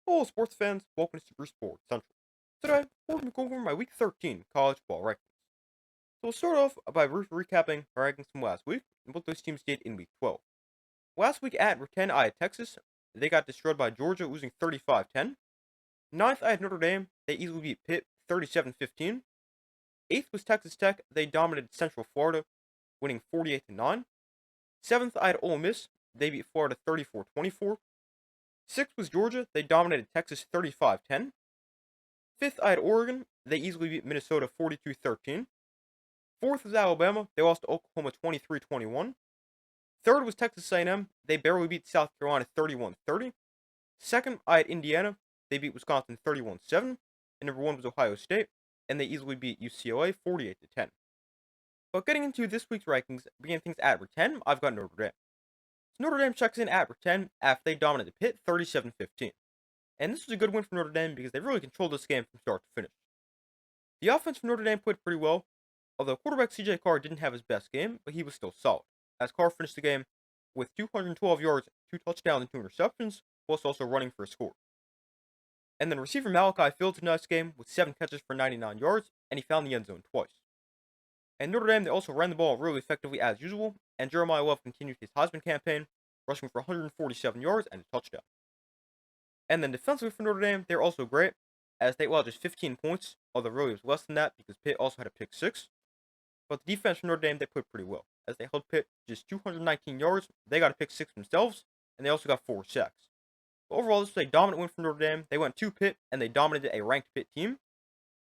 Hello, sports fans. Welcome to Super Sports Central. Today, we're going to go over my Week 13 college ball rankings. So we'll start off by recapping our rankings from last week and what those teams did in Week 12. Last week at number 10, I had Texas. They got destroyed by Georgia, losing 35-10. Ninth, I had Notre Dame. They easily beat Pitt 37-15. Eighth was Texas Tech. They dominated Central Florida, winning 48-9. Seventh, I had Ole Miss. They beat Florida 34-24. Sixth was Georgia. They dominated Texas 35-10. Fifth, I had Oregon. They easily beat Minnesota 42-13. Fourth was Alabama. They lost to Oklahoma 23-21. Third was Texas A&M. They barely beat South Carolina 31-30. Second, I had Indiana. They beat Wisconsin 31-7. And number one was Ohio State. And they easily beat UCLA 48-10. But getting into this week's rankings, beginning things at number 10, I've got Notre Dame. So Notre Dame checks in at number 10 after they dominated Pitt 37-15. And this was a good win for Notre Dame because they really controlled this game from start to finish. The offense for Notre Dame played pretty well, although quarterback CJ Carr didn't have his best game, but he was still solid, as Carr finished the game with 212 yards, 2 touchdowns, and 2 interceptions, plus also running for a score. And then receiver Malachi Fields had a nice game with 7 catches for 99 yards, and he found the end zone twice. And Notre Dame, they also ran the ball really effectively as usual, and Jeremiah Love continued his Heisman campaign, rushing for 147 yards and a touchdown. And then defensively for Notre Dame, they're also great, as they allowed just 15 points, although really it was less than that because Pitt also had a pick 6. But the defense for Notre Dame, they played pretty well, as they held Pitt just 219 yards, they got a pick 6 themselves, and they also got 4 sacks. But overall, this was a dominant win for Notre Dame. They went to Pitt, and they dominated a ranked Pitt team,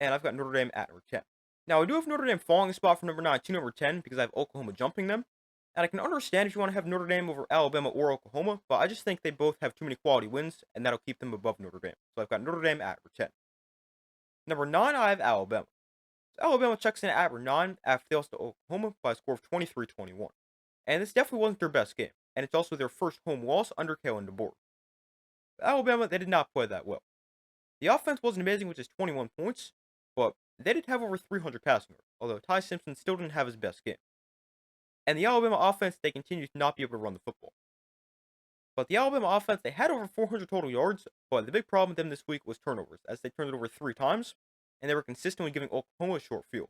and I've got Notre Dame at number 10. Now, I do have Notre Dame falling a spot from number 9 to number 10 because I have Oklahoma jumping them. And I can understand if you want to have Notre Dame over Alabama or Oklahoma, but I just think they both have too many quality wins, and that'll keep them above Notre Dame. So I've got Notre Dame at number 10. Number 9, I have Alabama. So Alabama checks in at number 9 after they lost to Oklahoma by a score of 23-21. And this definitely wasn't their best game, and it's also their first home loss under Kalen DeBoer. Alabama, they did not play that well. The offense wasn't amazing with just 21 points, but they did have over 300 passing yards, although Ty Simpson still didn't have his best game. And the Alabama offense, they continued to not be able to run the football. But the Alabama offense, they had over 400 total yards, but the big problem with them this week was turnovers, as they turned it over 3 times, and they were consistently giving Oklahoma a short field.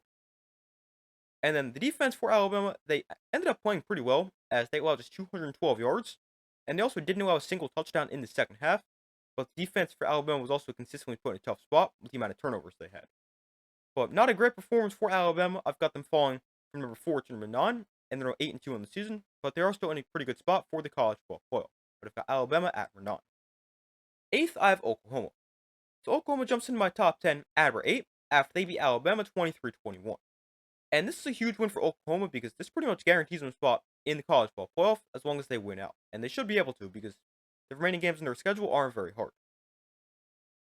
And then the defense for Alabama, they ended up playing pretty well, as they allowed just 212 yards, and they also didn't allow a single touchdown in the second half, but the defense for Alabama was also consistently put in a tough spot with the amount of turnovers they had. But not a great performance for Alabama. I've got them falling from number 4 to number 9, and they're 8-2 on the season, but they are still in a pretty good spot for the college football playoff. But I've got Alabama at number 9. Eighth, I have Oklahoma. So Oklahoma jumps into my top 10 at number 8 after they beat Alabama 23-21. And this is a huge win for Oklahoma because this pretty much guarantees them a spot in the college football playoff as long as they win out. And they should be able to because the remaining games in their schedule aren't very hard.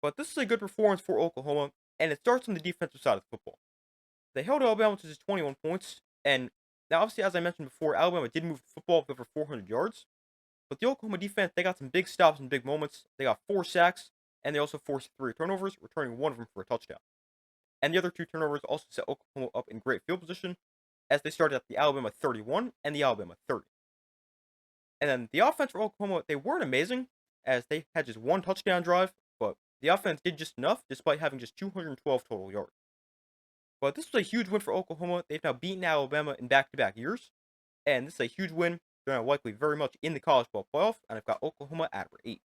But this is a good performance for Oklahoma, and it starts on the defensive side of the football. They held Alabama to just 21 points, and now obviously, as I mentioned before, Alabama did move the football with over 400 yards. But the Oklahoma defense, they got some big stops and big moments. They got 4 sacks, and they also forced 3 turnovers, returning one of them for a touchdown. And the other 2 turnovers also set Oklahoma up in great field position, as they started at the Alabama 31 and the Alabama 30. And then the offense for Oklahoma, they weren't amazing, as they had just 1 touchdown drive, but the offense did just enough, despite having just 212 total yards. But this was a huge win for Oklahoma. They've now beaten Alabama in back-to-back years, and this is a huge win. They're now likely very much in the college football playoff, and I've got Oklahoma at number 8.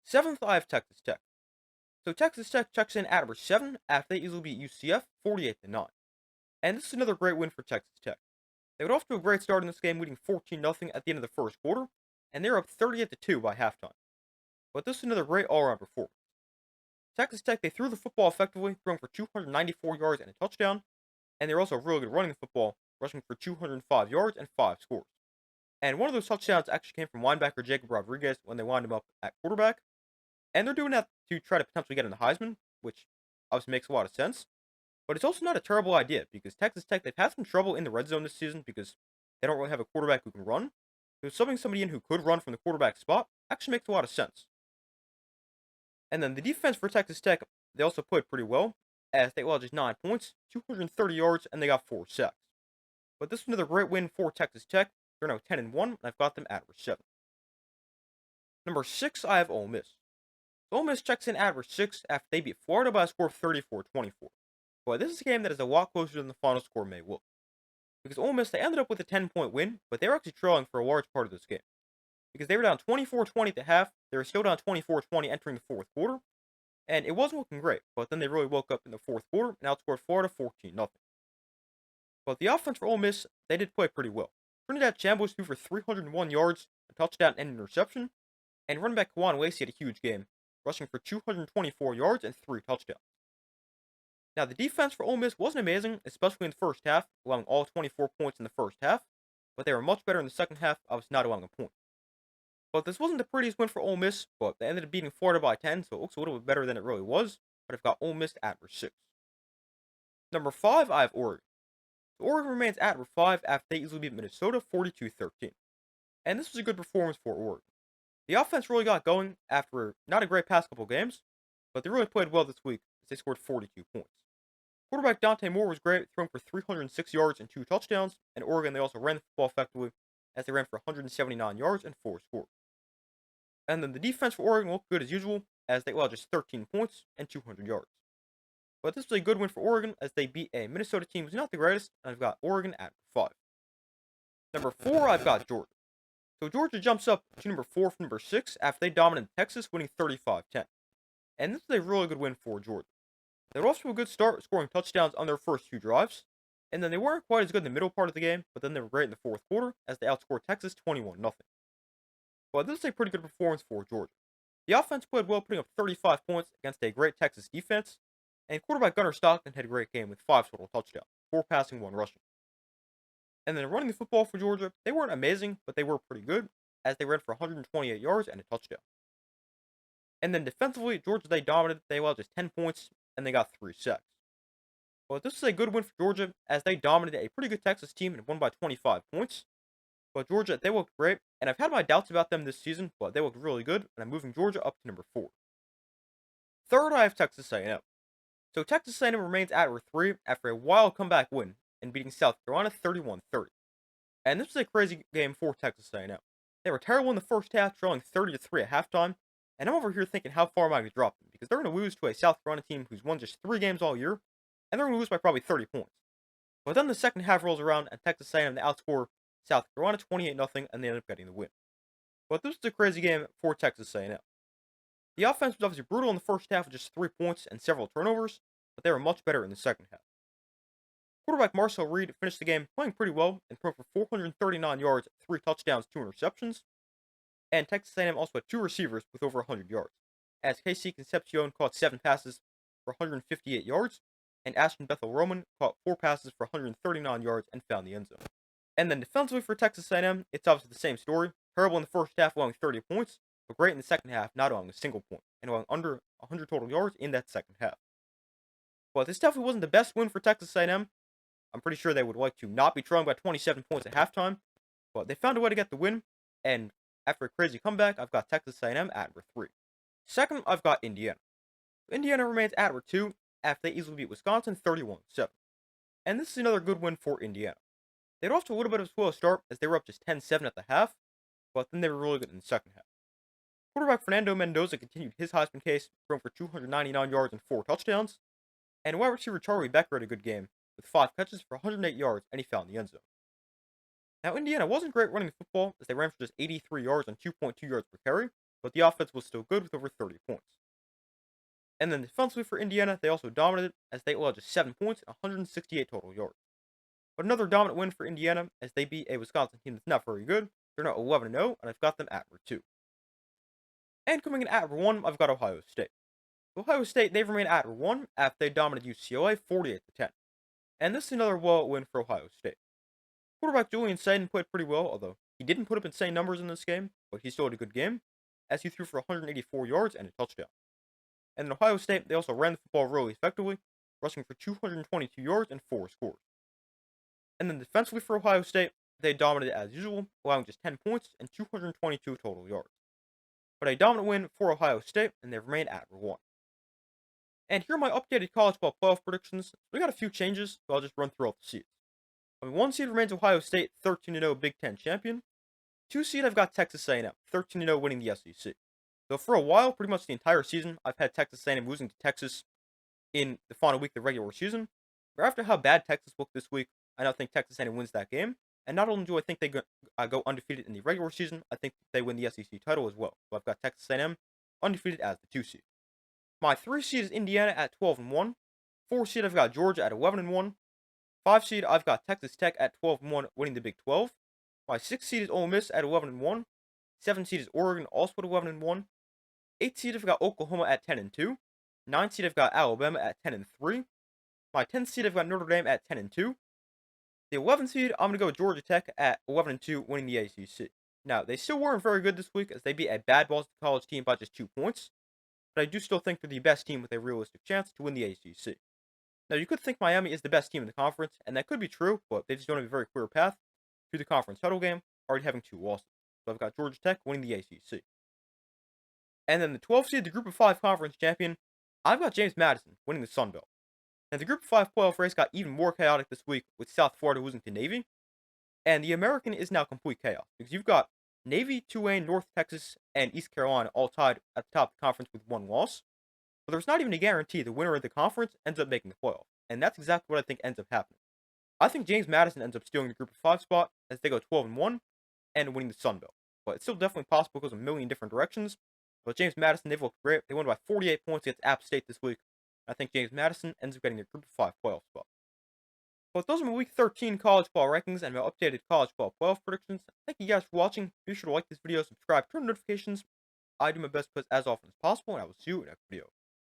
7th, I have Texas Tech. So Texas Tech checks in at number 7 after they easily beat UCF 48-9. And this is another great win for Texas Tech. They got off to a great start in this game, leading 14-0 at the end of the first quarter, and they were up 38-2 by halftime. But this is another great all-around performance. Texas Tech, they threw the football effectively, throwing for 294 yards and a touchdown, and they're also really good running the football, rushing for 205 yards and 5 scores. And one of those touchdowns actually came from linebacker Jacob Rodriguez when they lined him up at quarterback, and they're doing that to try to potentially get in the Heisman, which obviously makes a lot of sense. But it's also not a terrible idea because Texas Tech, they've had some trouble in the red zone this season because they don't really have a quarterback who can run. So subbing somebody in who could run from the quarterback spot actually makes a lot of sense. And then the defense for Texas Tech, they also played pretty well, as they allowed just 9 points, 230 yards, and they got 4 sacks. But this was another great win for Texas Tech. They're now 10-1, and I've got them at number 7. Number 6, I have Ole Miss. So Ole Miss checks in at number 6 after they beat Florida by a score of 34-24. Boy, this is a game that is a lot closer than the final score may look. Because Ole Miss, they ended up with a 10-point win, but they were actually trailing for a large part of this game. Because they were down 24-20 at the half, they were still down 24-20 entering the fourth quarter, and it wasn't looking great, but then they really woke up in the fourth quarter and outscored Florida 14-0. But the offense for Ole Miss, they did play pretty well. Trinidad Chambliss threw for 301 yards, a touchdown and an interception, and running back Kwan Lacey had a huge game, rushing for 224 yards and 3 touchdowns. Now, the defense for Ole Miss wasn't amazing, especially in the first half, allowing all 24 points in the first half, but they were much better in the second half, obviously not allowing a point. But this wasn't the prettiest win for Ole Miss, but they ended up beating Florida by 10, so it looks a little bit better than it really was, but I've got Ole Miss at number 6. Number 5, I have Oregon. So Oregon remains at number 5 after they easily beat Minnesota 42-13. And this was a good performance for Oregon. The offense really got going after not a great past couple games, but they really played well this week as they scored 42 points. Quarterback Dante Moore was great, throwing for 306 yards and 2 touchdowns, and Oregon they also ran the football effectively as they ran for 179 yards and 4 scores. And then the defense for Oregon looked good as usual as they allowed just 13 points and 200 yards. But this was a good win for Oregon as they beat a Minnesota team who's not the greatest, and I've got Oregon at 5. Number 4, I've got Georgia. So Georgia jumps up to number 4 from number 6 after they dominated Texas, winning 35-10. And this is a really good win for Georgia. They were off to a good start, scoring touchdowns on their first 2 drives, and then they weren't quite as good in the middle part of the game, but then they were great in the fourth quarter as they outscored Texas 21-0. But this is a pretty good performance for Georgia. The offense played well, putting up 35 points against a great Texas defense, and quarterback Gunnar Stockton had a great game with 5 total touchdowns, 4 passing, 1 rushing. And then running the football for Georgia, they weren't amazing, but they were pretty good, as they ran for 128 yards and a touchdown. And then defensively, Georgia, they dominated. They allowed just 10 points, and they got 3 sacks. But this is a good win for Georgia, as they dominated a pretty good Texas team and won by 25 points. But Georgia, they looked great, and I've had my doubts about them this season, but they looked really good, and I'm moving Georgia up to number 4. Third, I have Texas A&M. So Texas A&M remains at number 3 after a wild comeback win and beating South Carolina 31-30. And this was a crazy game for Texas A&M. They were terrible in the first half, trailing 30-3 at halftime, and I'm over here thinking how far am I going to drop them, because they're going to lose to a South Carolina team who's won just 3 games all year, and they're going to lose by probably 30 points. But then the second half rolls around, and Texas A&M they outscore South Carolina 28-0, and they end up getting the win. But this was a crazy game for Texas A&M. The offense was obviously brutal in the first half with just 3 points and several turnovers, but they were much better in the second half. Quarterback Marcel Reed finished the game playing pretty well and threw for 439 yards, 3 touchdowns, 2 interceptions. And Texas A&M also had 2 receivers with over 100 yards, as Casey Concepcion caught 7 passes for 158 yards, and Ashton Bethel Roman caught 4 passes for 139 yards and found the end zone. And then defensively for Texas A&M, it's obviously the same story. Terrible in the first half, allowing 30 points, but great in the second half, not allowing a single point, and allowing under 100 total yards in that second half. But this definitely wasn't the best win for Texas A&M. I'm pretty sure they would like to not be trailing by 27 points at halftime, but they found a way to get the win, and after a crazy comeback, I've got Texas A&M at number 3. Second, I've got Indiana. Indiana remains at number 2 after they easily beat Wisconsin 31-7. And this is another good win for Indiana. They got off to a little bit of a slow start as they were up just 10-7 at the half, but then they were really good in the second half. Quarterback Fernando Mendoza continued his Heisman case, throwing for 299 yards and 4 touchdowns, and wide receiver Charlie Becker had a good game, with 5 catches for 108 yards, and he found the end zone. Now, Indiana wasn't great running the football, as they ran for just 83 yards and 2.2 yards per carry, but the offense was still good with over 30 points. And then defensively for Indiana, they also dominated, as they allowed just 7 points and 168 total yards. But another dominant win for Indiana, as they beat a Wisconsin team that's not very good. They're now 11-0, and I've got them at number 2. And coming in at number 1, I've got Ohio State. Ohio State, they've remained at number 1 after they dominated UCLA 48-10. And this is another well win for Ohio State. Quarterback Julian Saden played pretty well, although he didn't put up insane numbers in this game, but he still had a good game, as he threw for 184 yards and a touchdown. And in Ohio State, they also ran the football really effectively, rushing for 222 yards and 4 scores. And then defensively for Ohio State, they dominated as usual, allowing just 10 points and 222 total yards. But a dominant win for Ohio State, and they've remained at number 1. And here are my updated college ball playoff predictions. We got a few changes, so I'll just run through all the seeds. 1 seed remains Ohio State, 13-0 Big Ten champion. 2 seed I've got Texas A&M, 13-0 winning the SEC. So for a while, pretty much the entire season, I've had Texas A&M losing to Texas in the final week of the regular season. But after how bad Texas looked this week, I now think Texas A&M wins that game. And not only do I think they go undefeated in the regular season, I think they win the SEC title as well. So I've got Texas A&M undefeated as the 2 seed. My 3 seed is Indiana at 12-1. 4 seed I've got Georgia at 11-1. 5 seed I've got Texas Tech at 12-1, winning the Big 12. My 6 seed is Ole Miss at 11-1. 7 seed is Oregon, also at 11-1. 8 seed I've got Oklahoma at 10-2. 9 seed I've got Alabama at 10-3. My 10th seed I've got Notre Dame at 10-2. The 11th seed I'm gonna go with Georgia Tech at 11-2, winning the ACC. Now they still weren't very good this week as they beat a bad Boston College team by just 2 points, but I do still think they're the best team with a realistic chance to win the ACC. Now you could think Miami is the best team in the conference, and that could be true, but they just don't have a very clear path to the conference title game, already having 2 losses. So I've got Georgia Tech winning the ACC. And then the 12th seed, the Group of 5 conference champion, I've got James Madison winning the Sun Belt. And the Group of 5 playoff race got even more chaotic this week with South Florida losing to Navy. And the American is now complete chaos because you've got Navy, Tulane, North Texas, and East Carolina all tied at the top of the conference with 1 loss. But there's not even a guarantee the winner of the conference ends up making the playoff. And that's exactly what I think ends up happening. I think James Madison ends up stealing the Group of 5 spot as they go 12-1 and winning the Sun Belt. But it's still definitely possible because of a million different directions. But James Madison, they've looked great. They won by 48 points against App State this week. I think James Madison ends up getting their Group of 5 playoff spot. But those are my Week 13 college ball rankings and my updated college ball playoff predictions. Thank you guys for watching. Be sure to like this video, subscribe, turn on notifications. I do my best to post as often as possible, and I will see you in the next video.